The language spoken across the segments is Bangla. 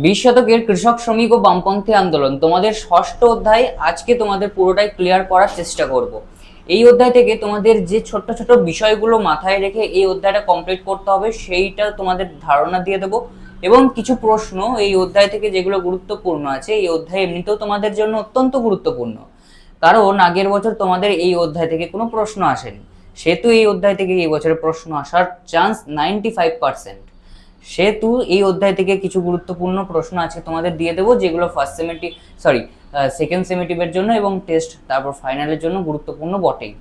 বিশ শতকের কৃষক শ্রমিক ও বামপন্থী আন্দোলন তোমাদের ষষ্ঠ অধ্যায়। আজকে তোমাদের পুরোটাই ক্লিয়ার করার চেষ্টা করব। এই অধ্যায় থেকে তোমাদের যে ছোট ছোট বিষয়গুলো মাথায় রেখে এই অধ্যায়টা কমপ্লিট করতে হবে সেইটা তোমাদের ধারণা দিয়ে দেবো, এবং কিছু প্রশ্ন এই অধ্যায় থেকে যেগুলো গুরুত্বপূর্ণ আছে, এই অধ্যায় এমনিতেও তোমাদের জন্য অত্যন্ত গুরুত্বপূর্ণ, কারণ আগের বছর তোমাদের এই অধ্যায় থেকে কোনো প্রশ্ন আসেনি, সেহেতু এই অধ্যায় থেকে এই বছরের প্রশ্ন আসার চান্স 95%। সেহেতু এই অধ্যায় থেকে কিছু গুরুত্বপূর্ণ প্রশ্ন আছে তোমাদের দিয়ে দেবো, যেগুলো ফার্স্ট সেমেটিভ সেকেন্ড সেমেটিভের জন্য এবং টেস্ট তারপর ফাইনালের জন্য গুরুত্বপূর্ণ বটেই।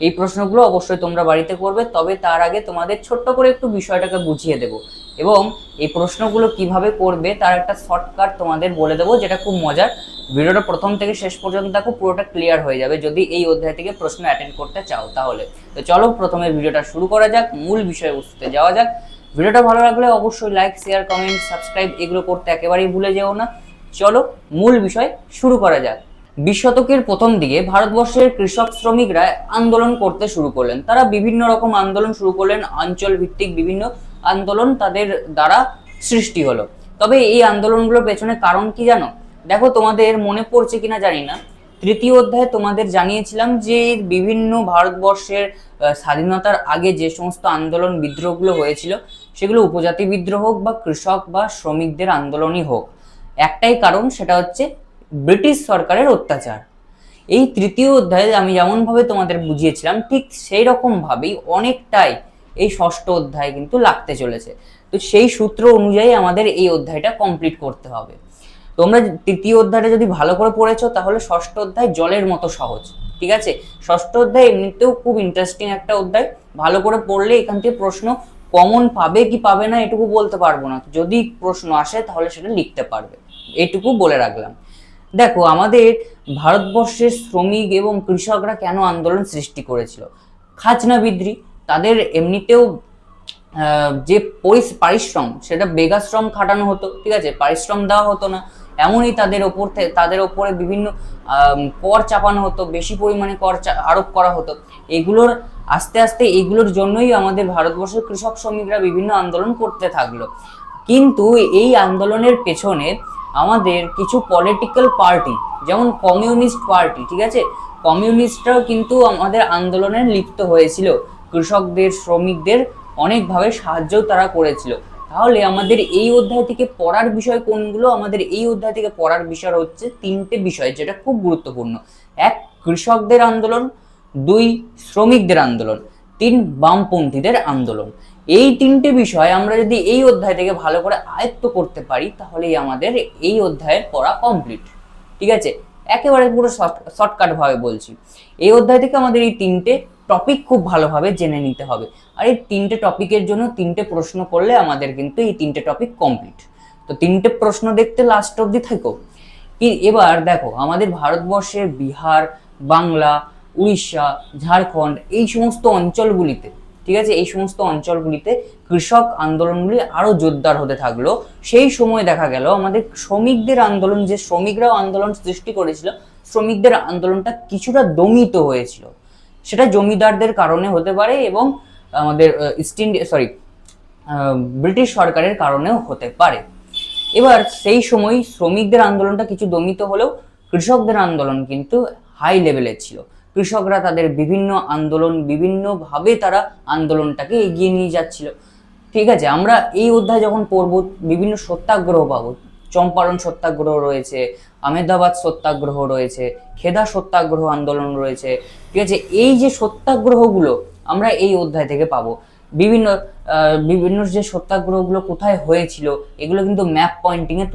এই প্রশ্নগুলো অবশ্যই তোমরা বাড়িতে করবে, তবে তার আগে তোমাদের ছোট্ট করে একটু বিষয়টাকে বুঝিয়ে দেবো এবং এই প্রশ্নগুলো কিভাবে করবে তার একটা শর্টকাট তোমাদের বলে দেবো, যেটা খুব মজার। ভিডিওটা প্রথম থেকে শেষ পর্যন্ত দেখো, পুরোটা ক্লিয়ার হয়ে যাবে যদি এই অধ্যায় থেকে প্রশ্ন অ্যাটেন্ড করতে চাও তাহলে। তো চলো প্রথমে ভিডিওটা শুরু করা যাক, মূল বিষয়বস্তুতে যাওয়া যাক। ভিডিওটা ভালো লাগলে অবশ্যই লাইক, শেয়ার, কমেন্ট, সাবস্ক্রাইব এগুলো করতে একেবারেই ভুলে যেও না। চলো মূল বিষয় শুরু করা যাক। বিশ শতকের প্রথম দিকে ভারতবর্ষের কৃষক শ্রমিকরা আন্দোলন করতে শুরু করলেন। তারা বিভিন্ন রকম আন্দোলন শুরু করলেন, অঞ্চল ভিত্তিক বিভিন্ন আন্দোলন তাদের দ্বারা সৃষ্টি হলো। তবে এই আন্দোলনগুলোর পেছনে কারণ কি জানো? দেখো, তোমাদের মনে পড়ছে কিনা জানি না, তৃতীয় অধ্যায়ে তোমাদের জানিয়েছিলাম যে বিভিন্ন ভারতবর্ষের স্বাধীনতার আগে যে সমস্ত আন্দোলন বিদ্রোহগুলো হয়েছিল, সেগুলো উপজাতি বিদ্রোহ হোক বা কৃষক বা শ্রমিকদের আন্দোলনই হোক, একটাই কারণ, সেটা হচ্ছে ব্রিটিশ সরকারের অত্যাচার। এই তৃতীয় অধ্যায়ে আমি যেমনভাবে তোমাদের বুঝিয়েছিলাম ঠিক সেই রকম ভাবেই অনেকটাই এই ষষ্ঠ অধ্যায় কিন্তু লাগতে চলেছে। তো সেই সূত্র অনুযায়ী আমাদের এই অধ্যায়টা কমপ্লিট করতে হবে। তোমরা তৃতীয় অধ্যায়টা যদি ভালো করে পড়েছো তাহলে ষষ্ঠ অধ্যায় জলের মতো সহজ। ঠিক আছে, ষষ্ঠ অধ্যায় এমনিতেও খুব ইন্টারেস্টিং একটা অধ্যায়, ভালো করে পড়লে এখান থেকে প্রশ্ন কমন পাবে কি পাবে না এটুকু বলতে পারবো না, যদি প্রশ্ন আসে তাহলে সেটা লিখতে পারবে, এটুকু বলে রাখলাম। দেখো, আমাদের ভারতবর্ষের শ্রমিক এবং কৃষকরা কেন আন্দোলন সৃষ্টি করেছিল? খাজনা বৃদ্ধি, তাদের এমনিতেও যে পারিশ্রম সেটা বেগাশ্রম খাটানো হতো, ঠিক আছে, পারিশ্রম দেওয়া হতো না, এমনই তাদের ওপরে বিভিন্ন কর চাপানো হতো, বেশি পরিমাণে কর আরোপ করা হতো। এগুলোর আস্তে আস্তে এগুলোর জন্যই আমাদের ভারতবর্ষের কৃষক শ্রমিকরা বিভিন্ন আন্দোলন করতে থাকলো। কিন্তু এই আন্দোলনের পেছনে আমাদের কিছু পলিটিক্যাল পার্টি, যেমন কমিউনিস্ট পার্টি, ঠিক আছে, কমিউনিস্টরাও কিন্তু আমাদের আন্দোলনে লিপ্ত হয়েছিল, কৃষকদের শ্রমিকদের অনেকভাবে সাহায্যও তারা করেছিল। তাহলে আমাদের এই অধ্যায় থেকে পড়ার বিষয় কোনগুলো? আমাদের এই অধ্যায় থেকে পড়ার বিষয় হচ্ছে তিনটে বিষয়, যেটা খুব গুরুত্বপূর্ণ। এক, কৃষকদের আন্দোলন; দুই, শ্রমিকদের আন্দোলন; তিন, বামপন্থীদের আন্দোলন। এই তিনটে বিষয় আমরা যদি এই অধ্যায় থেকে ভালো করে আয়ত্ত করতে পারি তাহলেই আমাদের এই অধ্যায়ের পড়া কমপ্লিট। ঠিক আছে, একেবারে পুরো শর্টকাট ভাবে বলছি, এই অধ্যায় থেকে আমাদের এই তিনটে টপিক খুব ভালোভাবে জেনে নিতে হবে, আর এই তিনটে টপিকের জন্য তিনটে প্রশ্ন করলে আমাদের কিন্তু এই তিনটে টপিক কমপ্লিট। তো তিনটে প্রশ্ন দেখতে লাস্ট অবধি থাকো। কি এবার দেখো, আমাদের ভারতবর্ষের বিহার, বাংলা, উড়িষ্যা, ঝাড়খণ্ড এই সমস্ত অঞ্চলগুলিতে, ঠিক আছে, এই সমস্ত অঞ্চলগুলিতে কৃষক আন্দোলনগুলি আরো জোরদার হতে থাকলো। সেই সময় দেখা গেল আমাদের শ্রমিকদের আন্দোলন, যে শ্রমিকরাও আন্দোলন সৃষ্টি করেছিল, শ্রমিকদের আন্দোলনটা কিছুটা দমিত হয়েছিল। সেটা জমিদারদের কারণে হতে পারে এবং আমাদের ব্রিটিশ সরকারের কারণেও হতে পারে। এবার সেই সময় শ্রমিকদের আন্দোলনটা কিছু দমিত হলেও কৃষকদের আন্দোলন কিন্তু হাই লেভেলের ছিল। কৃষকরা তাদের বিভিন্ন আন্দোলন, বিভিন্নভাবে তারা আন্দোলনটাকে এগিয়ে নিয়ে যাচ্ছিল। ঠিক আছে, আমরা এই অধ্যায় যখন পড়ব বিভিন্ন সত্যাগ্রহ পাবো। চম্পারণ সত্যাগ্রহ রয়েছে, আহমেদাবাদ সত্যাগ্রহ রয়েছে, খেদা সত্যাগ্রহ আন্দোলন রয়েছে, ঠিক আছে, এই যে সত্যাগ্রহগুলো আমরা এই অধ্যায় থেকে পাবো। বিভিন্ন বিভিন্ন যে সত্যাগ্রহগুলো কোথায় হয়েছিল এগুলো কিন্তু ম্যাপ পয়েন্টিংয়ে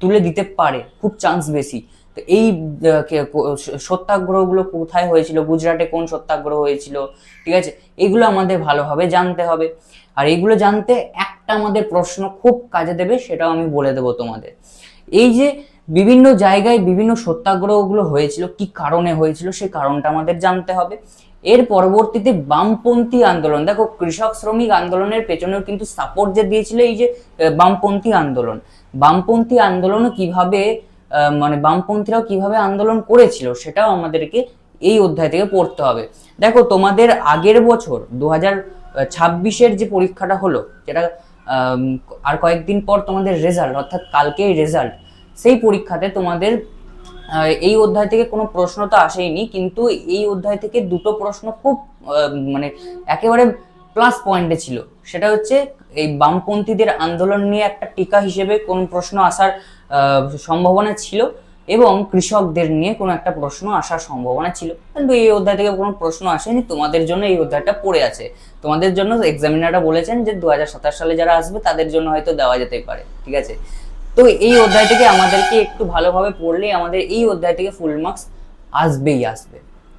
তুলে দিতে পারে, খুব চান্স বেশি। তো এই সত্যাগ্রহগুলো কোথায় হয়েছিল, গুজরাটে কোন সত্যাগ্রহ হয়েছিল, ঠিক আছে, এগুলো আমাদের ভালোভাবে জানতে হবে। আর এগুলো জানতে একটা আমাদের প্রশ্ন খুব কাজে দেবে, সেটাও আমি বলে দেবো তোমাদের। এই যে বিভিন্ন জায়গায় বিভিন্ন সত্যাগ্রহগুলো হয়েছিল, কি কারণে হয়েছিল সেই কারণটা আমাদের জানতে হবে। এর পরবর্তীতে বামপন্থী আন্দোলন, দেখো কৃষক শ্রমিক আন্দোলনের পেছনেও কিন্তু সাপোর্ট যে দিয়েছিল এই যে বামপন্থী আন্দোলন। বামপন্থী আন্দোলনও কিভাবে বামপন্থীরাও কিভাবে আন্দোলন করেছিল সেটাও আমাদেরকে এই অধ্যায় থেকে পড়তে হবে। দেখো, তোমাদের আগের বছর 2026-এর যে পরীক্ষাটা হলো, যেটা আর কয়েকদিন পর তোমাদের রেজাল্ট, অর্থাৎ কালকেই রেজাল্ট, সেই পরীক্ষাতে তোমাদের এই অধ্যায় থেকে কোনো প্রশ্ন তো আসেইনি, কিন্তু এই অধ্যায় থেকে দুটো প্রশ্ন খুব মানে একেবারে প্লাস পয়েন্টে ছিল। সেটা হচ্ছে এই বামপন্থীদের আন্দোলন নিয়ে একটা টিকা হিসেবে কোন প্রশ্ন আসার সম্ভাবনা ছিল, এবং কৃষকদের নিয়ে কোনো একটা প্রশ্ন আসার সম্ভাবনা ছিল, কিন্তু এই অধ্যায় থেকে কোনো প্রশ্ন আসেনি। তোমাদের জন্য এই অধ্যায়টা পড়ে আছে, তোমাদের জন্য এক্সামিনাররা বলেছেন যে 2027 সালে যারা আসবে তাদের জন্য হয়তো দেওয়া যেতেই পারে, ঠিক আছে। তো এই অধ্যায় থেকে আমাদেরকে একটু ভালোভাবে পড়লেই আমাদের এই অধ্যায় থেকে ফুল মার্কস আসবেই আসবে,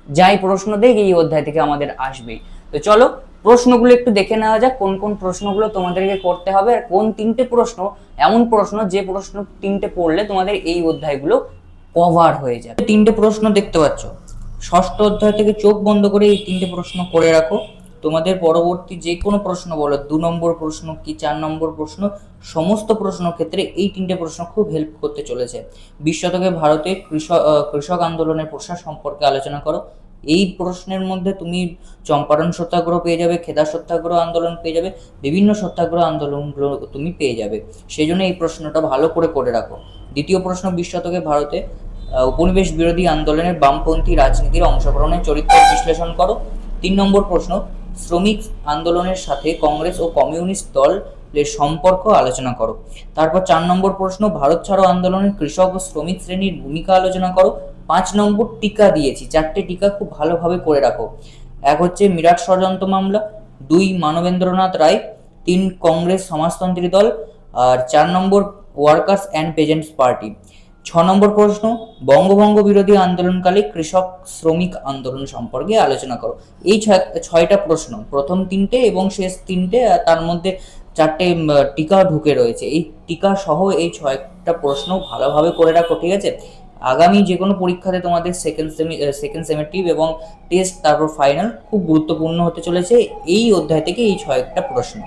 যাই প্রশ্ন দেখ এই অধ্যায় থেকে আমাদের আসবেই। তো চলো প্রশ্নগুলো একটু দেখে নেওয়া যাক, কোন কোন প্রশ্নগুলো তোমাদেরকে করতে হবে, আর কোন তিনটে প্রশ্ন এমন প্রশ্ন যে প্রশ্ন তিনটে পড়লে তোমাদের এই অধ্যায়গুলো কভার হয়ে যাবে। তিনটে প্রশ্ন দেখতে পাচ্ছ, ষষ্ঠ অধ্যায় থেকে চোখ বন্ধ করে এই তিনটে প্রশ্ন করে রাখো। তোমাদের পরবর্তী যে কোনো প্রশ্ন বলো, 2 নম্বর প্রশ্ন কি 4 নম্বর প্রশ্ন, সমস্ত প্রশ্ন ক্ষেত্রে এই তিনটে প্রশ্ন খুব হেল্প করতে চলেছে। 20 শতকে ভারতে কৃষক আন্দোলনের প্রসার সম্পর্কে আলোচনা করো। এই প্রশ্নের মধ্যে তুমি চম্পারণ সত্যাগ্রহ পেয়ে যাবে, খেদা সত্যাগ্রহ আন্দোলন পেয়ে যাবে, বিভিন্ন সত্যাগ্রহ আন্দোলনগুলো তুমি পেয়ে যাবে, সেই জন্য এই প্রশ্নটা ভালো করে রাখো। দ্বিতীয় প্রশ্ন, 20 শতকে ভারতে উপনিবেশ বিরোধী আন্দোলনের বামপন্থী রাজনীতির অংশগ্রহণের চরিত্র বিশ্লেষণ করো। 3 নম্বর প্রশ্ন, শ্রমিক আন্দোলনের সাথে কংগ্রেস ও কমিউনিস্ট দলের সম্পর্ক আলোচনা করো। তারপর 4 নম্বর প্রশ্ন, ভারত ছাড়ো আন্দোলনের কৃষক ও শ্রমিক শ্রেণীর ভূমিকা আলোচনা করো। 5 নম্বর টিকা দিয়েছি, 4টে টিকা খুব ভালোভাবে করে রাখো। 1 হচ্ছে মিরাট ষড়যন্ত্র মামলা, 2 মানবেন্দ্রনাথ রায়, 3 কংগ্রেস সমাজতন্ত্রী দল, আর 4 নম্বর ওয়ার্কার্স অ্যান্ড পেজেন্টস পার্টি। 6 নম্বর প্রশ্ন, বঙ্গভঙ্গ বিরোধী আন্দোলনকালে কৃষক শ্রমিক আন্দোলন সম্পর্কে আলোচনা করো। এই 6টা প্রশ্ন, প্রথম 3টে এবং শেষ 3টে, তার মধ্যে 4টে টিকা ঢুকে রয়েছে। এই টিকা সহ এই 6টা প্রশ্ন ভালোভাবে করে রাখো, ঠিক আছে। আগামী যে কোনো পরীক্ষাতে তোমাদের সেকেন্ড সেমেটিভ এবং টেস্ট, তারপর ফাইনাল খুব গুরুত্বপূর্ণ হতে চলেছে এই অধ্যায় থেকে এই 6টা প্রশ্ন।